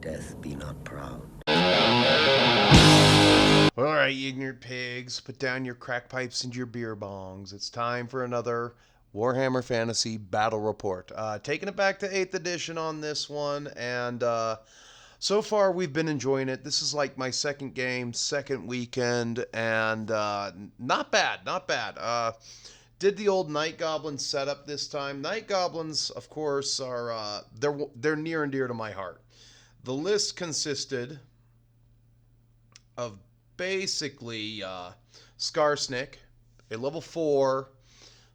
Death be not proud. Alright, you ignorant pigs, put down your crack pipes and your beer bongs. It's time for another Warhammer Fantasy Battle Report. Taking it back to 8th edition on this one, and so far we've been enjoying it. This is like my second game, second weekend, and not bad, not bad. Did the old Night Goblin setup this time. Night Goblins, of course, are they're near and dear to my heart. The list consisted of basically Skarsnik, a level 4,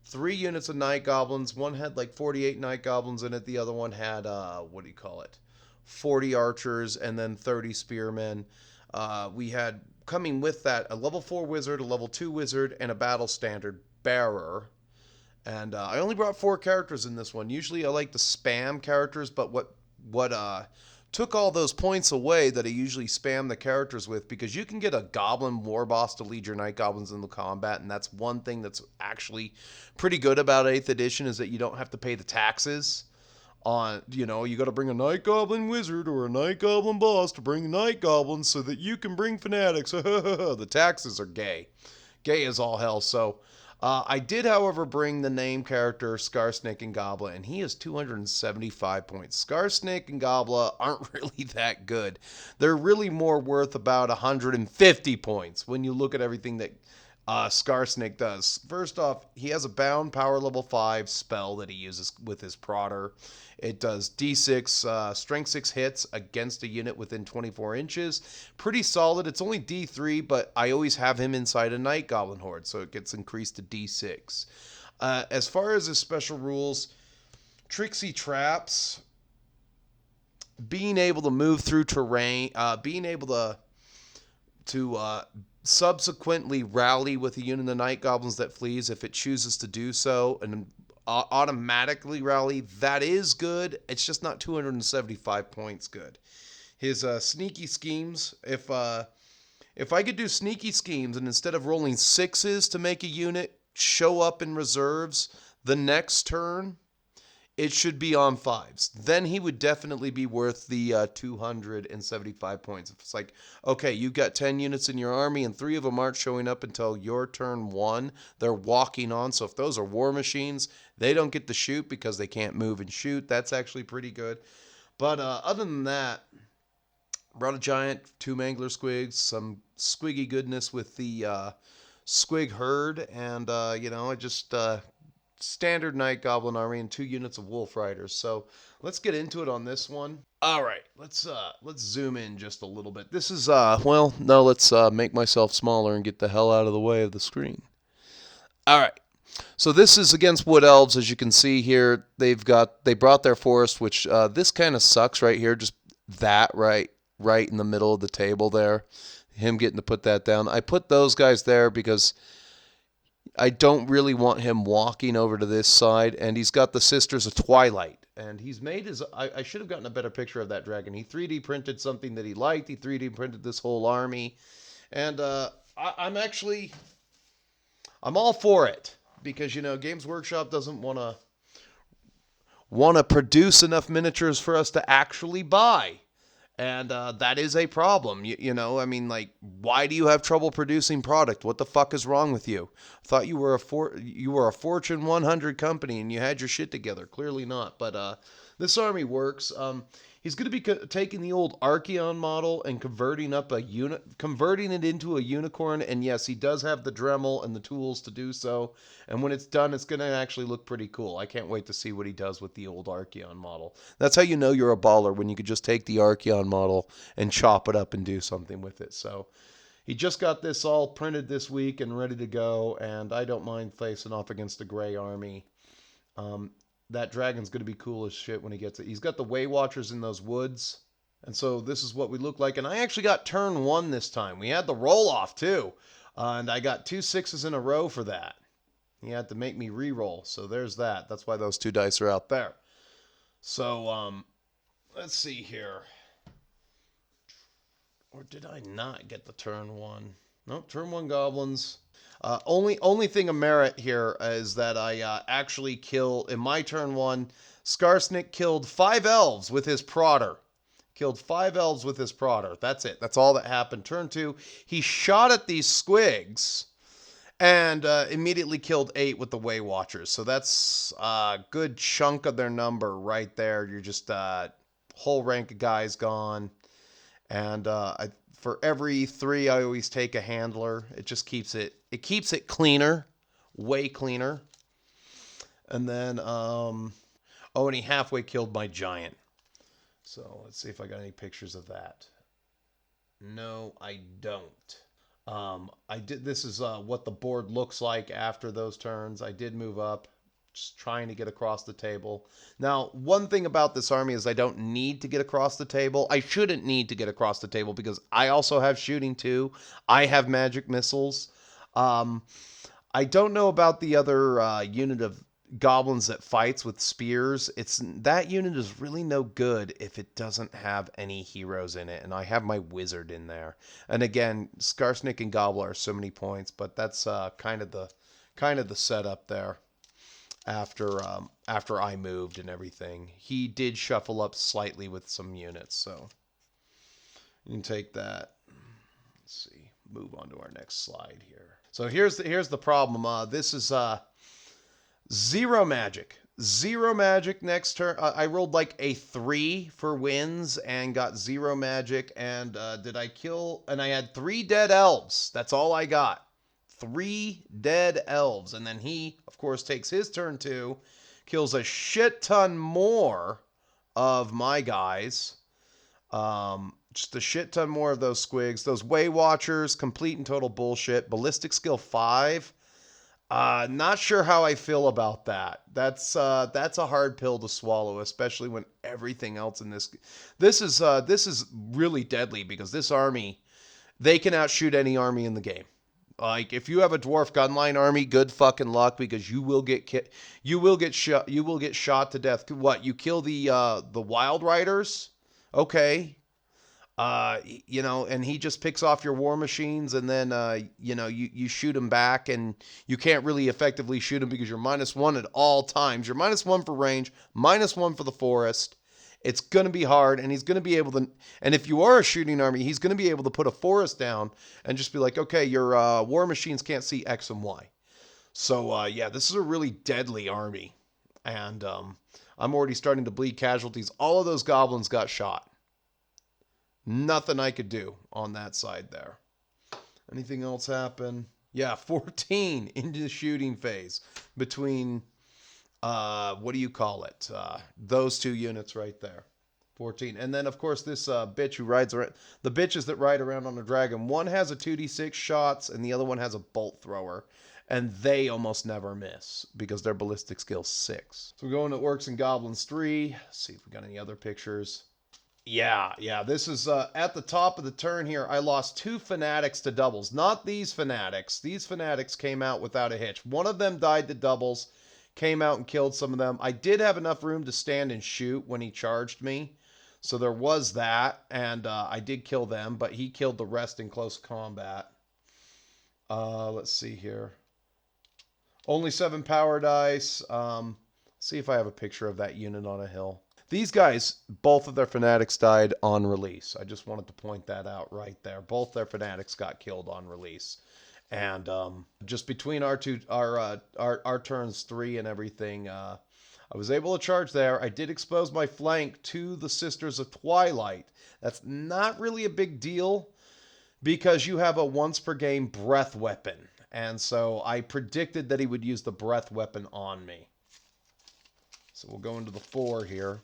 3 units of Night Goblins. One had like 48 Night Goblins in it. The other one had, what do you call it? 40 archers and then 30 spearmen. We had, coming with that, a level 4 wizard, a level 2 wizard, and a battle standard bearer. And I only brought 4 characters in this one. Usually I like to spam characters, but what took all those points away that I usually spam the characters with, because you can get a goblin war boss to lead your night goblins in the combat, and that's one thing that's actually pretty good about 8th edition, is that you don't have to pay the taxes on, you got to bring a night goblin wizard or a night goblin boss to bring night goblins so that you can bring fanatics. The taxes are gay. Gay as all hell. So I did, however, bring the name character Skarsnik and Gobla, and he is 275 points. Skarsnik and Gobla aren't really that good. They're really more worth about 150 points when you look at everything that Skarsnik does. First off, he has a bound power level 5 spell that he uses with his prodder. It does d6, strength 6 hits against a unit within 24 inches. Pretty solid. It's only d3, but I always have him inside a Night Goblin Horde, so it gets increased to d6. As far as his special rules, Tricksy Traps, being able to move through terrain, being able to subsequently rally with a unit of Night Goblins that flees if it chooses to do so, and automatically rally, that is good. It's just not 275 points good. His sneaky schemes, if I could do sneaky schemes and instead of rolling 6s to make a unit show up in reserves the next turn, it should be on 5s. Then he would definitely be worth the 275 points. If it's like, okay, you've got 10 units in your army and 3 of them aren't showing up until your turn 1. They're walking on. So if those are war machines, they don't get to shoot because they can't move and shoot. That's actually pretty good. But other than that, brought a giant, 2 Mangler Squigs, some squiggy goodness with the Squig Herd, and, I just standard Night Goblin army and 2 units of Wolf Riders. So let's get into it on this one. All right, let's zoom in just a little bit. This is let's make myself smaller and get the hell out of the way of the screen. All right. So this is against Wood Elves, as you can see here. They brought their forest, which this kind of sucks right here. Just that right in the middle of the table there. Him getting to put that down. I put those guys there because I don't really want him walking over to this side. And he's got the Sisters of Twilight. And he's made his... I should have gotten a better picture of that dragon. He 3D printed something that he liked. He 3D printed this whole army. And I'm all for it. Because, Games Workshop doesn't want to produce enough miniatures for us to actually buy. And that is a problem. Why do you have trouble producing product? What the fuck is wrong with you? I thought you were a Fortune 100 company and you had your shit together. Clearly not. But this army works. He's going to be taking the old Archeon model and converting it into a unicorn. And yes, he does have the Dremel and the tools to do so. And when it's done, it's going to actually look pretty cool. I can't wait to see what he does with the old Archeon model. That's how you know you're a baller, when you could just take the Archeon model and chop it up and do something with it. So he just got this all printed this week and ready to go. And I don't mind facing off against a gray army. That dragon's going to be cool as shit when he gets it. He's got the Way Watchers in those woods. And so this is what we look like. And I actually got turn 1 this time. We had the roll-off, too. And I got 2 6s in a row for that. He had to make me re-roll. So there's that. That's why those 2 dice are out there. So, let's see here. Or did I not get the turn 1? Nope, turn 1 goblins. Only thing of merit here is that I actually in my turn 1, Skarsnik killed 5 elves with his prodder. Killed 5 elves with his prodder. That's it. That's all that happened. Turn 2, he shot at these squigs and immediately killed 8 with the Way Watchers. So that's a good chunk of their number right there. You're just whole rank of guys gone. And for every 3, I always take a handler. It just keeps it cleaner, way cleaner. And then and he halfway killed my giant. So let's see if I got any pictures of that. No, I don't. I did. This is what the board looks like after those turns. I did move up, just trying to get across the table. Now, one thing about this army is I don't need to get across the table. I shouldn't need to get across the table because I also have shooting too. I have magic missiles. I don't know about the other unit of goblins that fights with spears. That unit is really no good if it doesn't have any heroes in it, and I have my wizard in there. And again, Skarsnik and Gobbler are so many points, but that's kind of the setup there after I moved and everything. He did shuffle up slightly with some units, so you can take that. Let's see. Move on to our next slide here. So here's the problem. This is 0 magic. 0 magic next turn. I rolled like a 3 for wins and got 0 magic. And did I kill? And I had 3 dead elves. That's all I got. 3 dead elves. And then he, of course, takes his turn 2, kills a shit ton more of my guys. Just a shit ton more of those squigs. Those Way Watchers, complete and total bullshit. Ballistic skill 5. Not sure how I feel about that. That's a hard pill to swallow, especially when everything else in this is really deadly because this army, they can outshoot any army in the game. Like if you have a dwarf gunline army, good fucking luck because you will get shot to death. What, you kill the Wild Riders? Okay. And he just picks off your war machines, and then, you shoot him back, and you can't really effectively shoot him because you're -1 at all times. You're -1 for range, -1 for the forest. It's going to be hard, and he's going to be able to, and if you are a shooting army, he's going to be able to put a forest down and just be like, okay, your war machines can't see X and Y. So, this is a really deadly army, and I'm already starting to bleed casualties. All of those goblins got shot. Nothing I could do on that side there. Anything else happen? Yeah, 14 into the shooting phase between, what do you call it? Those 2 units right there. 14. And then, of course, this bitch who rides around. The bitches that ride around on a dragon. One has a 2d6 shots, and the other one has a bolt thrower. And they almost never miss because their ballistic skill 6. So we're going to Orcs and Goblins 3. Let's see if we got any other pictures. Yeah. This is at the top of the turn here. I lost 2 fanatics to doubles. Not these fanatics. These fanatics came out without a hitch. One of them died to doubles, came out and killed some of them. I did have enough room to stand and shoot when he charged me. So there was that, and I did kill them, but he killed the rest in close combat. Let's see here. Only 7 power dice. See if I have a picture of that unit on a hill. These guys, both of their fanatics died on release. I just wanted to point that out right there. Both their fanatics got killed on release. And just between our turns 3 and everything, I was able to charge there. I did expose my flank to the Sisters of Twilight. That's not really a big deal because you have a once per game breath weapon. And so I predicted that he would use the breath weapon on me. So we'll go into the 4 here.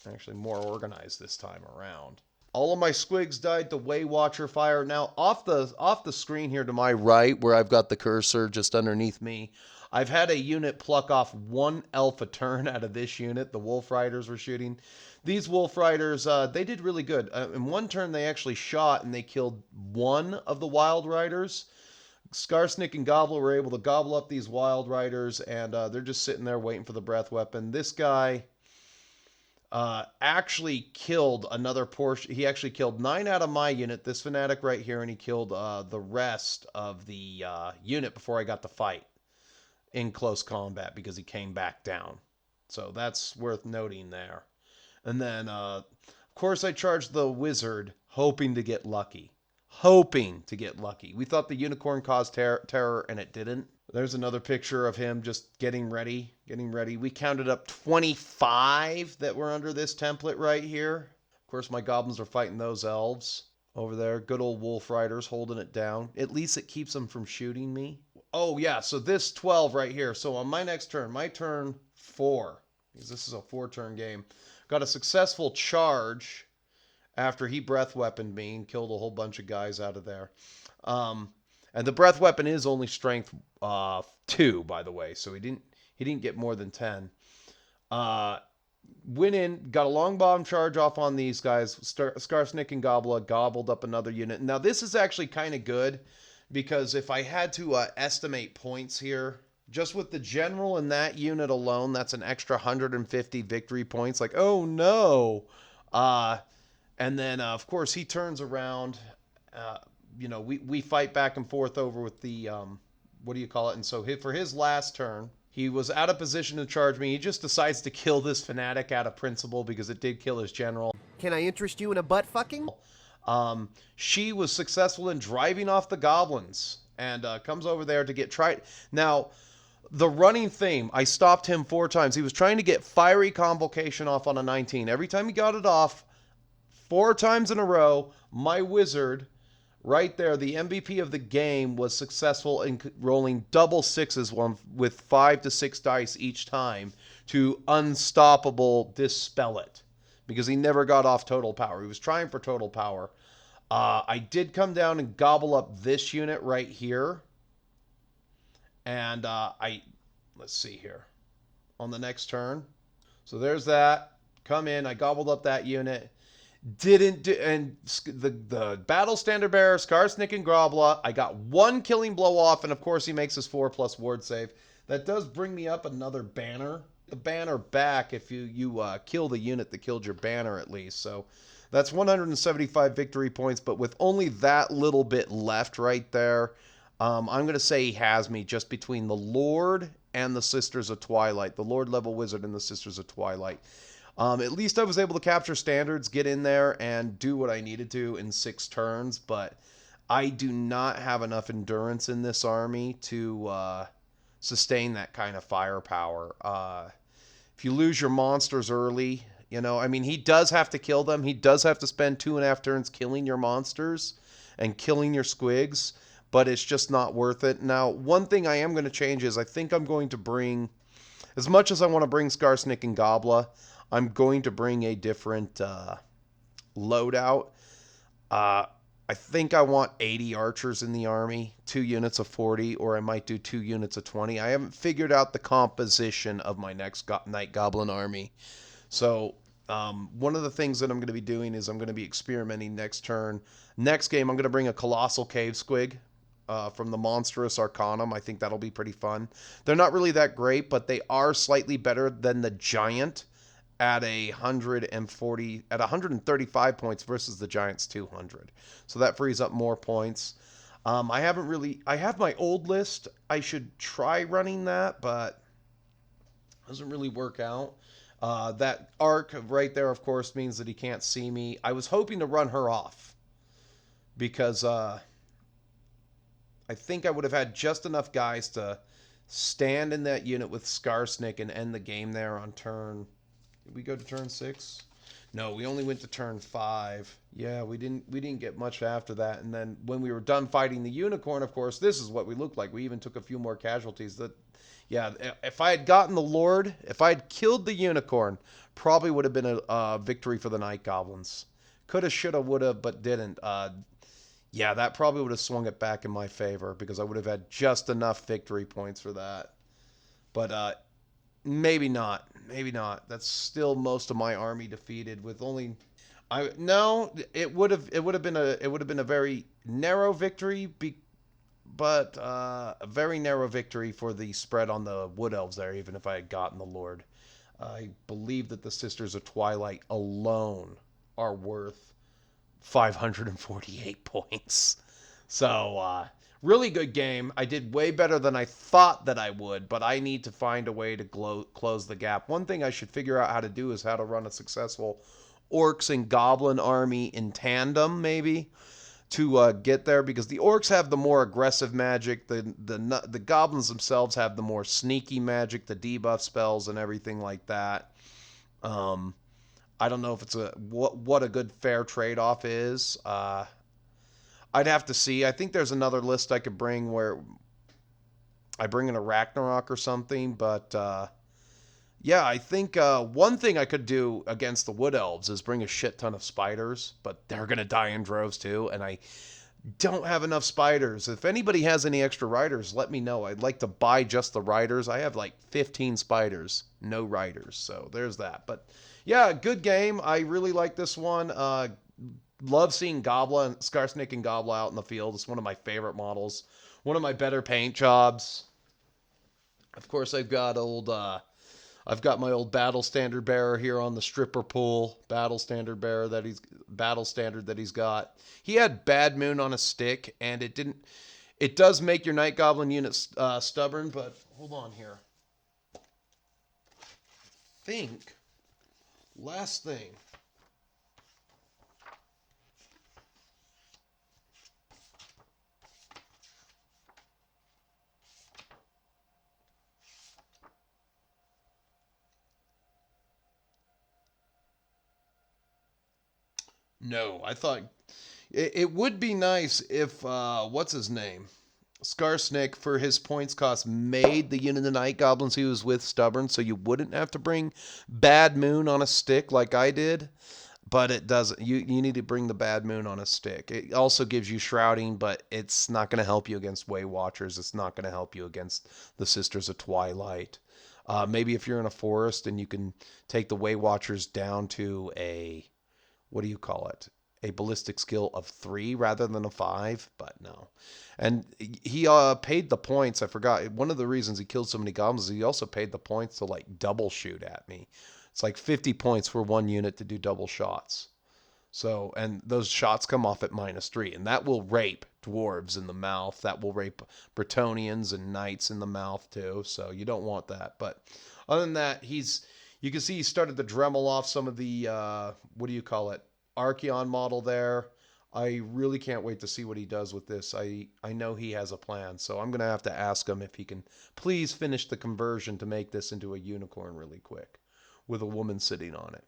Actually more organized this time around. All of my squigs died to Way Watcher fire. Now off the screen here to my right, where I've got the cursor just underneath me, I've had a unit pluck off 1 elf a turn out of this unit. The Wolf Riders were shooting. These Wolf Riders, they did really good. In 1 turn they actually shot and they killed 1 of the Wild Riders. Skarsnik and Gobbler were able to gobble up these Wild Riders, and they're just sitting there waiting for the breath weapon. This guy actually killed another portion. He actually killed 9 out of my unit, this fanatic right here, and he killed the rest of the unit before I got to fight in close combat because he came back down. So that's worth noting there. And then, of course, I charged the wizard, hoping to get lucky. Hoping to get lucky. We thought the unicorn caused terror, and it didn't. There's another picture of him just getting ready. We counted up 25 that were under this template right here. Of course, my goblins are fighting those elves over there. Good old wolf riders holding it down. At least it keeps them from shooting me. Oh, yeah, so this 12 right here. So on my next turn, my turn 4, because this is a 4-turn game, got a successful charge after he breath weaponed me and killed a whole bunch of guys out of there. And the breath weapon is only strength 2, by the way, so he didn't get more than 10. Went in, got a long bomb charge off on these guys. Skarsnik and Gobla gobbled up another unit. Now this is actually kind of good, because if I had to estimate points here, just with the general in that unit alone, that's an extra 150 victory points. Like, oh no. And then, of course, he turns around. We fight back and forth over with the, what do you call it? And so for his last turn, he was out of position to charge me. He just decides to kill this fanatic out of principle because it did kill his general. Can I interest you in a butt fucking? She was successful in driving off the goblins and comes over there to get tried. Now, the running theme, I stopped him 4 times. He was trying to get fiery convocation off on a 19. Every time he got it off, 4 times in a row, my wizard, right there, the MVP of the game, was successful in rolling double 6s with 5 to 6 dice each time to unstoppable dispel it, because he never got off total power. He was trying for total power. I did come down and gobble up this unit right here. And let's see here, on the next turn. So there's that. Come in, I gobbled up that unit. And the battle standard bearer, Skarsnik and Grobla, I got 1 killing blow off, and of course he makes his 4+ ward save. That does bring me up another banner. The banner back if you kill the unit that killed your banner at least. So that's 175 victory points, but with only that little bit left right there, I'm going to say he has me just between the Lord and the Sisters of Twilight. The Lord level wizard and the Sisters of Twilight. At least I was able to capture standards, get in there, and do what I needed to in 6 turns, but I do not have enough endurance in this army to sustain that kind of firepower. If you lose your monsters early, he does have to kill them. He does have to spend 2.5 turns killing your monsters and killing your squigs, but it's just not worth it. Now, one thing I am going to change is I think I'm going to bring, as much as I want to bring Skarsnik and Gobla, I'm going to bring a different loadout. I think I want 80 archers in the army, 2 units of 40, or I might do 2 units of 20. I haven't figured out the composition of my next Night Goblin army. So one of the things that I'm going to be doing is I'm going to be experimenting next turn. Next game, I'm going to bring a Colossal Cave Squig from the Monstrous Arcanum. I think that'll be pretty fun. They're not really that great, but they are slightly better than the Giant at 135 points versus the Giant's 200. So that frees up more points. I have my old list. I should try running that, but it doesn't really work out. That arc right there, of course, means that he can't see me. I was hoping to run her off because I think I would have had just enough guys to stand in that unit with Skarsnik and end the game there on turn. Did we go to turn 6? No, we only went to turn 5. Yeah, we didn't get much after that. And then when we were done fighting the unicorn, of course, this is what we looked like. We even took a few more casualties. Yeah, if I had gotten the Lord, if I had killed the unicorn, probably would have been a victory for the Night Goblins. Coulda, shoulda, woulda, but didn't. Yeah, that probably would have swung it back in my favor because I would have had just enough victory points for that. But maybe not. Maybe not. That's still most of my army defeated with only. It would have been a very narrow victory, but a very narrow victory for the spread on the Wood Elves there. Even if I had gotten the Lord, I believe that the Sisters of Twilight alone are worth 548 points. So really good game. I did way better than I thought that I would, but I need to find a way to close the gap. One thing I should figure out how to do is how to run a successful orcs and goblin army in tandem, maybe, to get there, because the orcs have the more aggressive magic, the goblins themselves have the more sneaky magic, the debuff spells and everything like that. I don't know if it's what a good fair trade-off is. I'd have to see. I think there's another list I could bring where I bring in a Ragnarok or something, but yeah, I think one thing I could do against the Wood Elves is bring a shit ton of spiders, but they're going to die in droves too, and I don't have enough spiders. If anybody has any extra riders, let me know. I'd like to buy just the riders. I have like 15 spiders, no riders, so there's that. But yeah, good game. I really like this one. Love seeing Skarsnik and Gobla out in the field. It's one of my favorite models. One of my better paint jobs. Of course, I've got my old battle standard bearer here on the stripper pool. Battle standard that he's got. He had Bad Moon on a stick, and it does make your Night Goblin units stubborn, but hold on here. Last thing. No, I thought it would be nice if, what's his name? Skarsnik, for his points cost, made the unit of Night Goblins he was with stubborn, so you wouldn't have to bring Bad Moon on a stick like I did. But it doesn't. You need to bring the Bad Moon on a stick. It also gives you Shrouding, but it's not going to help you against Way Watchers. It's not going to help you against the Sisters of Twilight. Maybe if you're in a forest and you can take the Way Watchers down to a, what do you call it? A ballistic skill of 3 rather than a 5, but no. And he paid the points. I forgot. One of the reasons he killed so many goblins is he also paid the points to like double shoot at me. It's like 50 points for one unit to do double shots. So, and those shots come off at -3, and that will rape dwarves in the mouth. That will rape Bretonnians and knights in the mouth too. So you don't want that. But other than that, you can see he started to Dremel off some of the, what do you call it? Archeon model there. I really can't wait to see what he does with this. I know he has a plan, so I'm going to have to ask him if he can please finish the conversion to make this into a unicorn really quick with a woman sitting on it.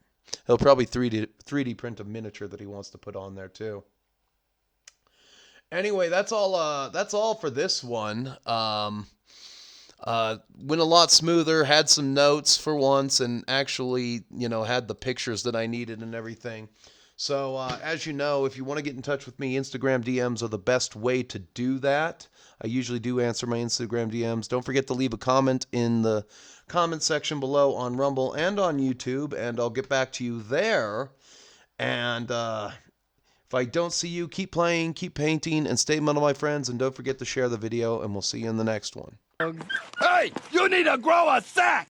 He'll probably 3D print a miniature that he wants to put on there too. Anyway, that's all for this one. Went a lot smoother, had some notes for once, and actually, had the pictures that I needed and everything. So, as you know, if you want to get in touch with me, Instagram DMs are the best way to do that. I usually do answer my Instagram DMs. Don't forget to leave a comment in the comment section below on Rumble and on YouTube, and I'll get back to you there. And if I don't see you, keep playing, keep painting, and stay metal, my friends. And don't forget to share the video, and we'll see you in the next one. Hey, you need to grow a sack!